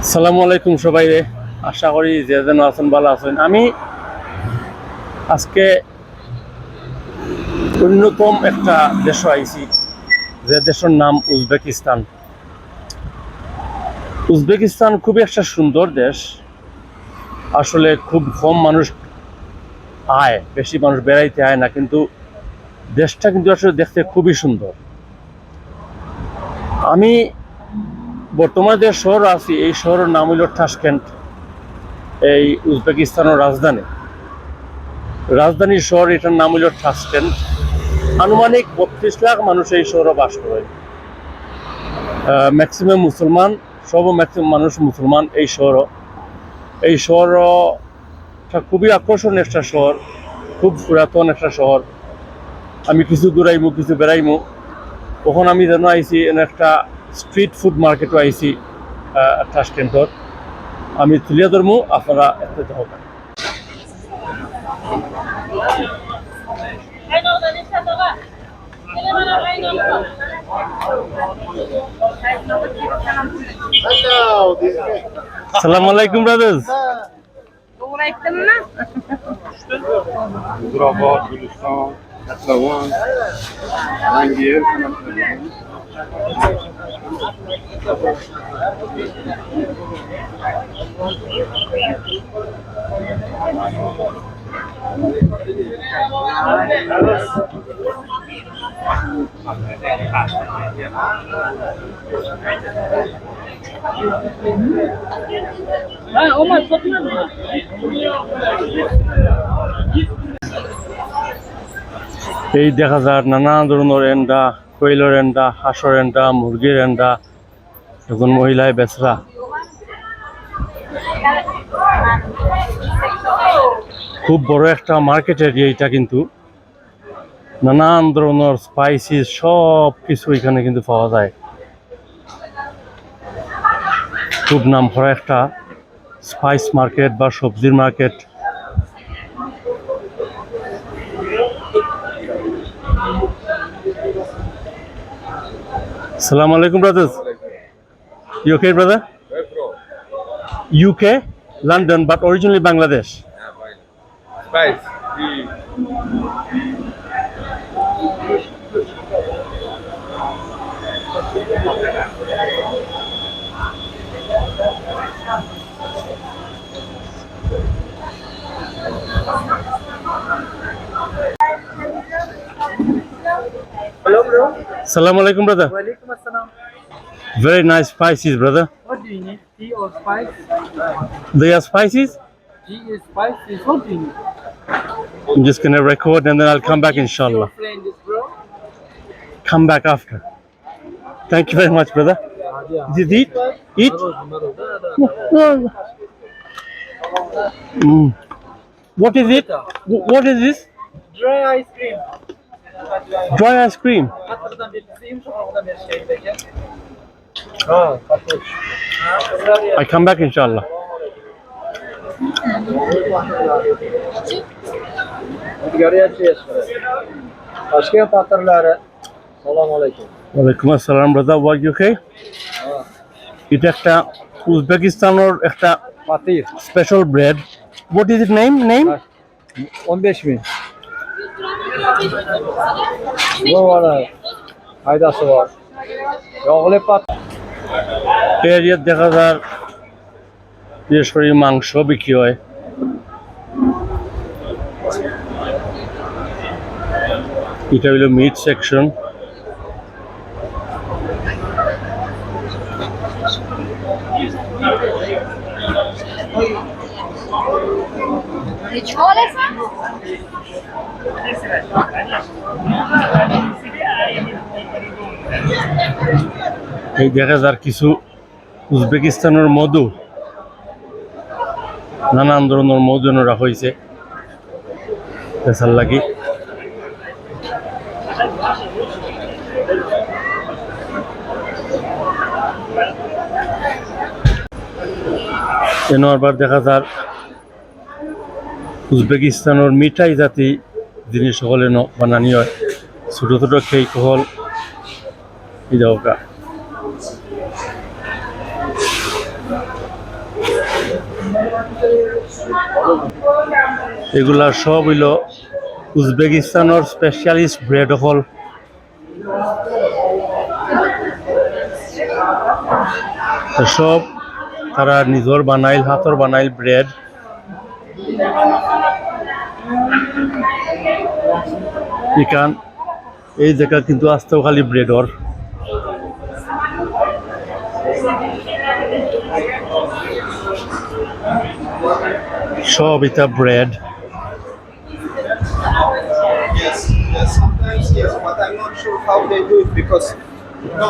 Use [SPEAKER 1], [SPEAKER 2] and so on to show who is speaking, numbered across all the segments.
[SPEAKER 1] আসসালামু আলাইকুম সবাই রে, আশা করি যে যেন আছেন ভালো আছেন। আমি আজকে অন্যতম একটা দেশ আইছি, যে দেশের নাম উজবেকিস্তান। উজবেকিস্তান খুবই একটা সুন্দর দেশ। আসলে খুব কম মানুষ আয়, বেশি মানুষ বেড়াইতে আয় না, কিন্তু দেশটা কিন্তু আসলে দেখতে খুবই সুন্দর। আমি বর্তমানে যে শহর আছি, এই শহরের নাম হইল তাশকেন্ট। এই উজবেকিস্তানের রাজধানীর শহর, এটার নাম হইল তাশকেন্ট। আনুমানিক ৩২ লাখ মানুষ এই শহরে বাস করে। ম্যাক্সিমাম মুসলমান, ম্যাক্সিমাম মানুষ মুসলমান এই শহরটা খুবই আকর্ষণীয় একটা শহর, খুব পুরাতন একটা শহর। আমি কিছু দূরাইমু, কিছু বেড়াইমু। তখন আমি যেন আইছি একটা স্ট্রিট ফুড মার্কেটও আইছি তাশকেন্টর। আমি তুলিয়া ধরমু, আপনারা একটা দেখ। আসসালামু আলাইকুম brothers.
[SPEAKER 2] Zurabat, Gulistan, Atlawan, Rangir.
[SPEAKER 1] এই দেখা যায় নানা ধরনের এন্ডা, কোয়েলের এন্ডা, হাঁসের এন্ডা, মুরগির এন্ডা। এখন মহিলায় বেচরা। খুব বড় একটা মার্কেট এরিয়া এটা, কিন্তু নানান ধরনের স্পাইসিস সব কিছু এখানে কিন্তু পাওয়া যায়। খুব নাম করা একটা স্পাইস মার্কেট বা সবজির market. Assalamu alaikum, brothers. You okay, brother?
[SPEAKER 2] Where from?
[SPEAKER 1] UK, London, but originally Bangladesh.
[SPEAKER 2] Spice.
[SPEAKER 3] Hello, bro.
[SPEAKER 1] Assalamu alaikum, brother.
[SPEAKER 3] Walaikum assalam.
[SPEAKER 1] Very nice spices, brother.
[SPEAKER 3] What do you need? Tea or spice?
[SPEAKER 1] They are spices.
[SPEAKER 3] Tea is spice. What do you need?
[SPEAKER 1] I'm just gonna record and then I'll come back,
[SPEAKER 3] Your
[SPEAKER 1] inshallah.
[SPEAKER 3] friend is bro.
[SPEAKER 1] Come back after. Thank you very much, brother. Did you eat? Eat? Mm. What is it? What is this?
[SPEAKER 3] Dry ice cream.
[SPEAKER 1] Dry ice cream.
[SPEAKER 3] Hatırdan bir kısayım şu anda bir şeydeki. Ha, kartuş.
[SPEAKER 1] I come back, inshallah.
[SPEAKER 3] Gariye çeyiz. Başka patırları. Selamun aleyküm.
[SPEAKER 1] Walaikum assalam, brother. What, you okay? এটা একটা উজবেকিস্তানের একটা
[SPEAKER 3] Fatih.
[SPEAKER 1] Special bread. What is it name?
[SPEAKER 3] 15.000. Bu var. Faydası var. Yağlı pat.
[SPEAKER 1] এরিয়ার দেখা যায় বিশেষ করে মাংস বিক্রি হয়। এটা হইল মিট সেকশন। এই দেখা যার কিছু উজবেকিস্তানের মধু, নানান ধরনের মধু রাখা হয়েছে বেচার লাগি। এন আবার দেখা যার উজবেকিস্তানের মিঠাই জাতি জিনিস সকলে বানানি হয়। ছোট ছোট কেক হল এই এগুলা সব হইল উজবেকিস্তানের স্পেশালিস্ট ব্রেড হল। সব তারা নিজের বানাইল, হাতর বানাইল ব্রেড। ইকান এই জায়গা কিন্তু আসতেও খালি ব্রেডর। সব এটা bread.
[SPEAKER 4] Yes, yes, sometimes yes, but I'm not sure how they do it because no.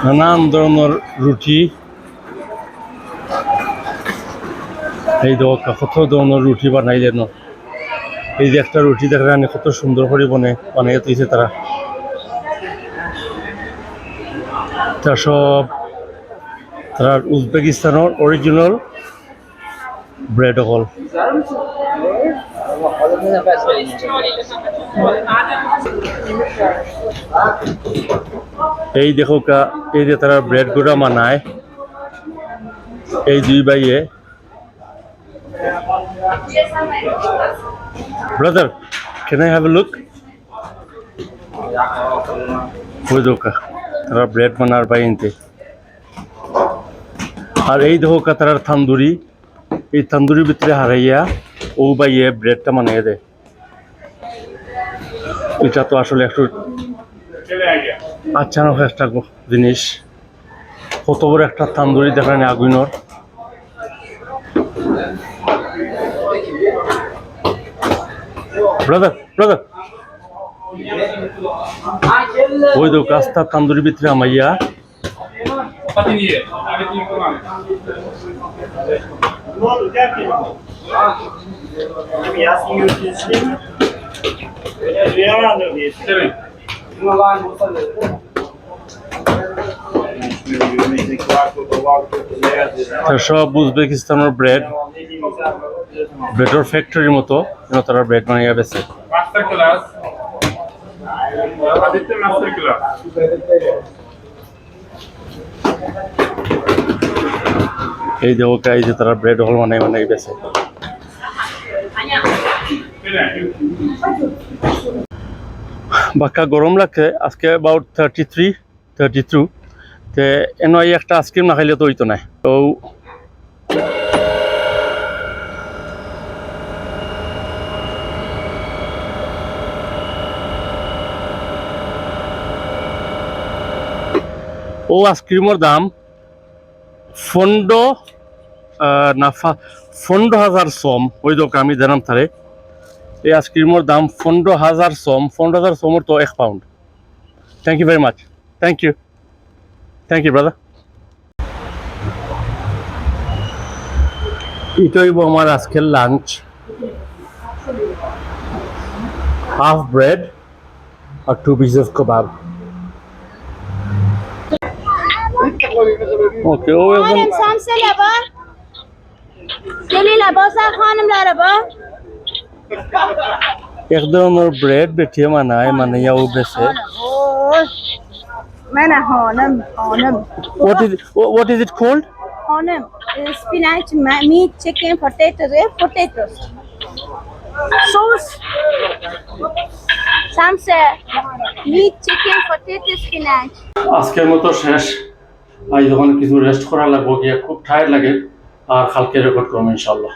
[SPEAKER 1] নানান ধরনের রুটি, এই দেখো কত ধরনের রুটি বানাইলেন। এই যে একটা রুটি দেখেন কত সুন্দর করে বানিয়ে তুইছে তারা। তা সব তারা উজবেকিস্তানের অরিজিনাল ব্রেড হল। এই দেখো এই যে তারা ব্রেড গুলা বানায়, এই দুই ভাইয়ে। Brother, can I have a look? ওই দোকা তারা ব্রেড বানার বাইনতে। আর এই দেখো তারা থান্দুরি, এই থান্দুরির ভিতরে হারাইয়া ও বাইয়ে ব্রেডটা বানিয়ে দেয়। এটা তো আসলে একটু আচ্ছা একটা জিনিস। কত বড় একটা তান্দুরি দেখেন আগুনের। ব্রাদার ব্রাদার, ওই তো কাজটা তান্দুরির ভিতরে আমাইয়া সব উজবেকিস্তানের ব্রেড, ব্রেডের ফ্যাক্টরির মতো তারা ব্রেড বানিয়ে বেছে।
[SPEAKER 2] Master class. Master class.
[SPEAKER 1] এই দেখো এই যে তারা ব্রেড হল বানাই বেছে। বাক্কা গরম লাগছে আজকে, অ্যাবাউট 33-32। তে এনে একটা আইসক্রিম না খাইলে তো হইতো না। তো ও আইসক্রিমের দাম 15,000 সোম। ওই দোকান আমি জানাম তারে এই আইসক্রিমের দাম 15,000 সোম। 15,000 সোমর তো 1 pound. Thank you very much. Thank you brother. এটাই আমার আজকের লাঞ্চ। হাফ ব্রেড আর 2 pieces kebab. اوكي هو
[SPEAKER 5] خانم سامسه لبا گلی لباسا خانم لربا
[SPEAKER 1] এক ধরনের ব্রেড বেটিয়ে মানাইয়া ও বেছে।
[SPEAKER 5] من خانم
[SPEAKER 1] what is it called?
[SPEAKER 5] خانم spinach meat chicken potatoes sauce samsa meat chicken potato spinach
[SPEAKER 1] আজকের মতো শেষ। আজ যখন কিছু রেস্ট করা লাগবো গিয়ে, খুব টায়ার্ড লাগে। আর কালকে রেকর্ড করবো ইনশাল্লাহ।